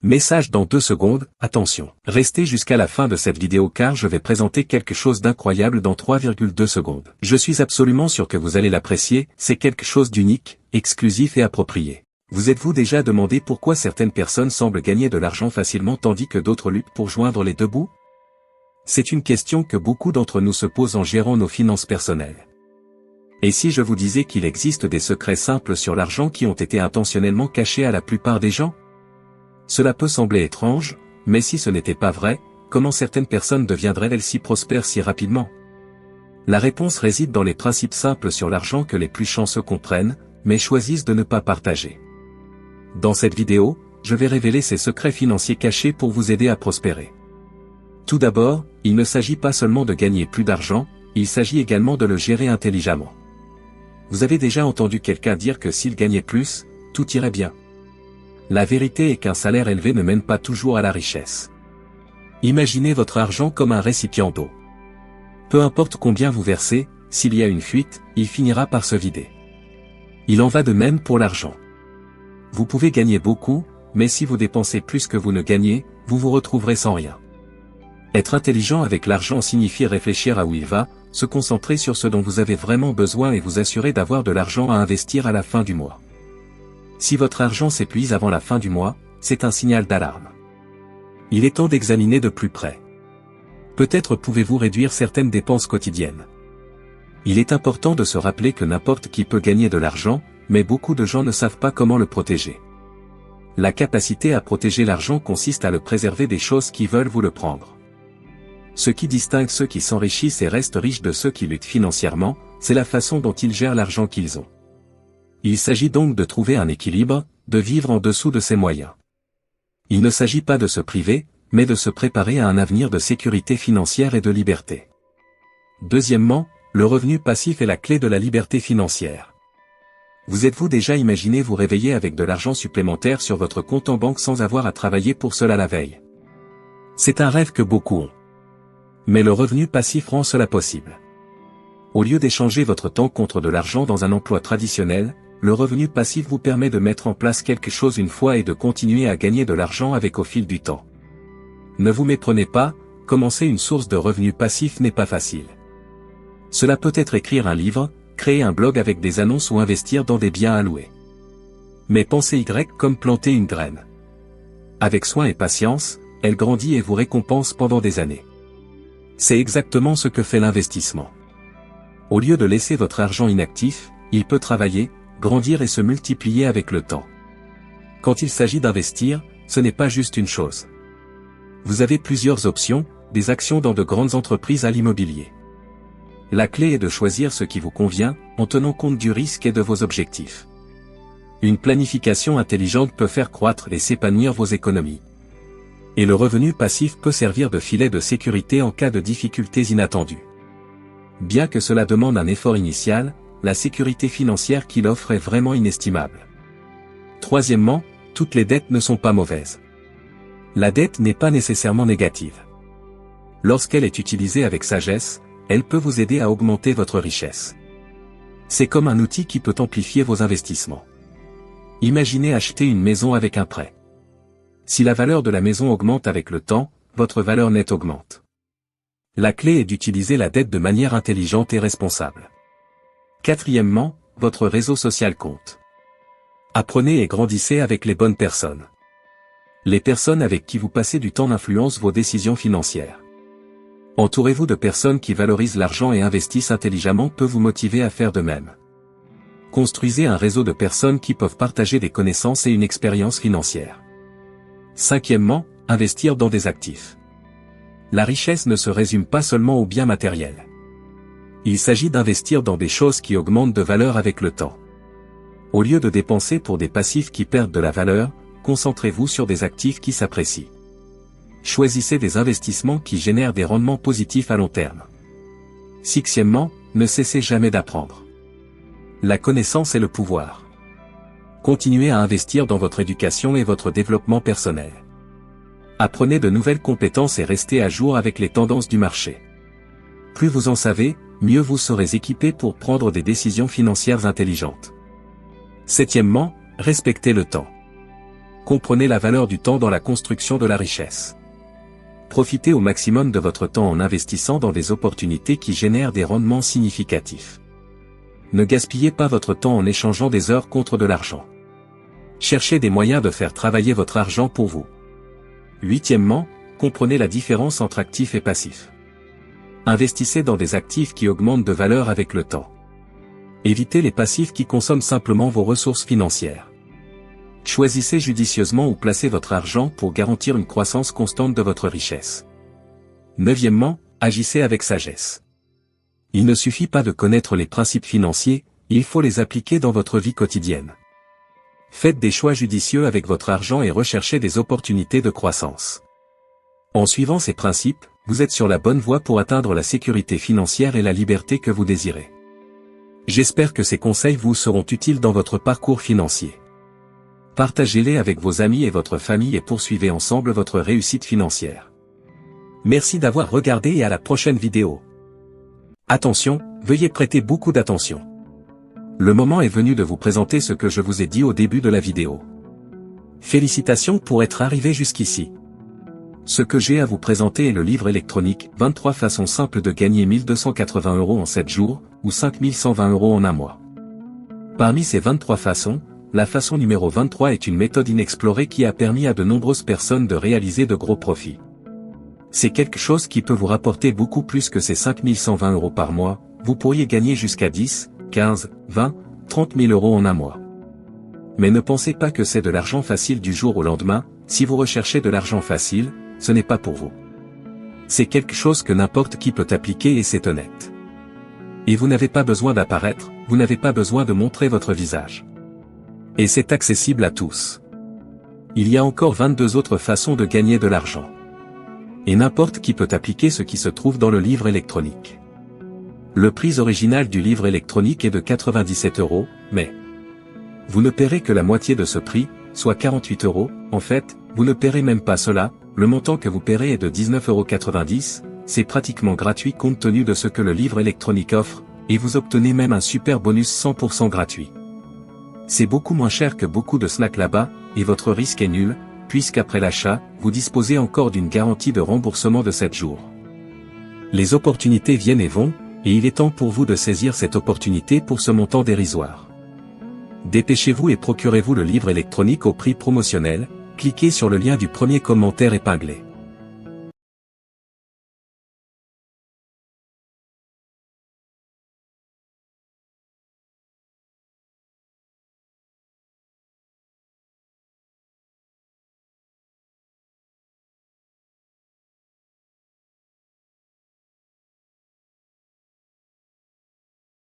Message dans 2 secondes, attention. Restez jusqu'à la fin de cette vidéo car je vais présenter quelque chose d'incroyable dans 3,2 secondes. Je suis absolument sûr que vous allez l'apprécier, c'est quelque chose d'unique, exclusif et approprié. Vous êtes-vous déjà demandé pourquoi certaines personnes semblent gagner de l'argent facilement tandis que d'autres luttent pour joindre les deux bouts? C'est une question que beaucoup d'entre nous se posent en gérant nos finances personnelles. Et si je vous disais qu'il existe des secrets simples sur l'argent qui ont été intentionnellement cachés à la plupart des gens? Cela peut sembler étrange, mais si ce n'était pas vrai, comment certaines personnes deviendraient-elles si prospères si rapidement? La réponse réside dans les principes simples sur l'argent que les plus chanceux comprennent, mais choisissent de ne pas partager. Dans cette vidéo, je vais révéler ces secrets financiers cachés pour vous aider à prospérer. Tout d'abord, il ne s'agit pas seulement de gagner plus d'argent, il s'agit également de le gérer intelligemment. Vous avez déjà entendu quelqu'un dire que s'il gagnait plus, tout irait bien. La vérité est qu'un salaire élevé ne mène pas toujours à la richesse. Imaginez votre argent comme un récipient d'eau. Peu importe combien vous versez, s'il y a une fuite, il finira par se vider. Il en va de même pour l'argent. Vous pouvez gagner beaucoup, mais si vous dépensez plus que vous ne gagnez, vous vous retrouverez sans rien. Être intelligent avec l'argent signifie réfléchir à où il va, se concentrer sur ce dont vous avez vraiment besoin et vous assurer d'avoir de l'argent à investir à la fin du mois. Si votre argent s'épuise avant la fin du mois, c'est un signal d'alarme. Il est temps d'examiner de plus près. Peut-être pouvez-vous réduire certaines dépenses quotidiennes. Il est important de se rappeler que n'importe qui peut gagner de l'argent, mais beaucoup de gens ne savent pas comment le protéger. La capacité à protéger l'argent consiste à le préserver des choses qui veulent vous le prendre. Ce qui distingue ceux qui s'enrichissent et restent riches de ceux qui luttent financièrement, c'est la façon dont ils gèrent l'argent qu'ils ont. Il s'agit donc de trouver un équilibre, de vivre en dessous de ses moyens. Il ne s'agit pas de se priver, mais de se préparer à un avenir de sécurité financière et de liberté. Deuxièmement, le revenu passif est la clé de la liberté financière. Vous êtes-vous déjà imaginé vous réveiller avec de l'argent supplémentaire sur votre compte en banque sans avoir à travailler pour cela la veille? C'est un rêve que beaucoup ont. Mais le revenu passif rend cela possible. Au lieu d'échanger votre temps contre de l'argent dans un emploi traditionnel, le revenu passif vous permet de mettre en place quelque chose une fois et de continuer à gagner de l'argent avec au fil du temps. Ne vous méprenez pas, commencer une source de revenus passifs n'est pas facile. Cela peut être écrire un livre, créer un blog avec des annonces ou investir dans des biens à louer. Mais pensez Y comme planter une graine. Avec soin et patience, elle grandit et vous récompense pendant des années. C'est exactement ce que fait l'investissement. Au lieu de laisser votre argent inactif, il peut travailler, grandir et se multiplier avec le temps. Quand il s'agit d'investir, ce n'est pas juste une chose. Vous avez plusieurs options, des actions dans de grandes entreprises à l'immobilier. La clé est de choisir ce qui vous convient, en tenant compte du risque et de vos objectifs. Une planification intelligente peut faire croître et s'épanouir vos économies. Et le revenu passif peut servir de filet de sécurité en cas de difficultés inattendues. Bien que cela demande un effort initial, la sécurité financière qu'il offre est vraiment inestimable. Troisièmement, toutes les dettes ne sont pas mauvaises. La dette n'est pas nécessairement négative. Lorsqu'elle est utilisée avec sagesse, elle peut vous aider à augmenter votre richesse. C'est comme un outil qui peut amplifier vos investissements. Imaginez acheter une maison avec un prêt. Si la valeur de la maison augmente avec le temps, votre valeur nette augmente. La clé est d'utiliser la dette de manière intelligente et responsable. Quatrièmement, votre réseau social compte. Apprenez et grandissez avec les bonnes personnes. Les personnes avec qui vous passez du temps influencent vos décisions financières. Entourez-vous de personnes qui valorisent l'argent et investissent intelligemment peut vous motiver à faire de même. Construisez un réseau de personnes qui peuvent partager des connaissances et une expérience financière. Cinquièmement, investir dans des actifs. La richesse ne se résume pas seulement aux biens matériels. Il s'agit d'investir dans des choses qui augmentent de valeur avec le temps. Au lieu de dépenser pour des passifs qui perdent de la valeur, concentrez-vous sur des actifs qui s'apprécient. Choisissez des investissements qui génèrent des rendements positifs à long terme. Sixièmement, ne cessez jamais d'apprendre. La connaissance est le pouvoir. Continuez à investir dans votre éducation et votre développement personnel. Apprenez de nouvelles compétences et restez à jour avec les tendances du marché. Plus vous en savez, mieux vous serez équipé pour prendre des décisions financières intelligentes. Septièmement, respectez le temps. Comprenez la valeur du temps dans la construction de la richesse. Profitez au maximum de votre temps en investissant dans des opportunités qui génèrent des rendements significatifs. Ne gaspillez pas votre temps en échangeant des heures contre de l'argent. Cherchez des moyens de faire travailler votre argent pour vous. Huitièmement, comprenez la différence entre actifs et passifs. Investissez dans des actifs qui augmentent de valeur avec le temps. Évitez les passifs qui consomment simplement vos ressources financières. Choisissez judicieusement où placer votre argent pour garantir une croissance constante de votre richesse. Neuvièmement, agissez avec sagesse. Il ne suffit pas de connaître les principes financiers, il faut les appliquer dans votre vie quotidienne. Faites des choix judicieux avec votre argent et recherchez des opportunités de croissance. En suivant ces principes, vous êtes sur la bonne voie pour atteindre la sécurité financière et la liberté que vous désirez. J'espère que ces conseils vous seront utiles dans votre parcours financier. Partagez-les avec vos amis et votre famille et poursuivez ensemble votre réussite financière. Merci d'avoir regardé et à la prochaine vidéo. Attention, veuillez prêter beaucoup d'attention. Le moment est venu de vous présenter ce que je vous ai dit au début de la vidéo. Félicitations pour être arrivé jusqu'ici. Ce que j'ai à vous présenter est le livre électronique 23 façons simples de gagner 1280 € en 7 jours, ou 5120 € en un mois. Parmi ces 23 façons, la façon numéro 23 est une méthode inexplorée qui a permis à de nombreuses personnes de réaliser de gros profits. C'est quelque chose qui peut vous rapporter beaucoup plus que ces 5120 € par mois, vous pourriez gagner jusqu'à 10, 15, 20, 30 000 € en un mois. Mais ne pensez pas que c'est de l'argent facile du jour au lendemain, si vous recherchez de l'argent facile, ce n'est pas pour vous. C'est quelque chose que n'importe qui peut appliquer et c'est honnête. Et vous n'avez pas besoin d'apparaître, vous n'avez pas besoin de montrer votre visage. Et c'est accessible à tous. Il y a encore 22 autres façons de gagner de l'argent. Et n'importe qui peut appliquer ce qui se trouve dans le livre électronique. Le prix original du livre électronique est de 97 €, mais vous ne paierez que la moitié de ce prix, soit 48 €, en fait, vous ne paierez même pas cela, le montant que vous paierez est de 19,90 €, c'est pratiquement gratuit compte tenu de ce que le livre électronique offre, et vous obtenez même un super bonus 100% gratuit. C'est beaucoup moins cher que beaucoup de snacks là-bas, et votre risque est nul, puisqu'après l'achat, vous disposez encore d'une garantie de remboursement de 7 jours. Les opportunités viennent et vont, et il est temps pour vous de saisir cette opportunité pour ce montant dérisoire. Dépêchez-vous et procurez-vous le livre électronique au prix promotionnel, cliquez sur le lien du premier commentaire épinglé.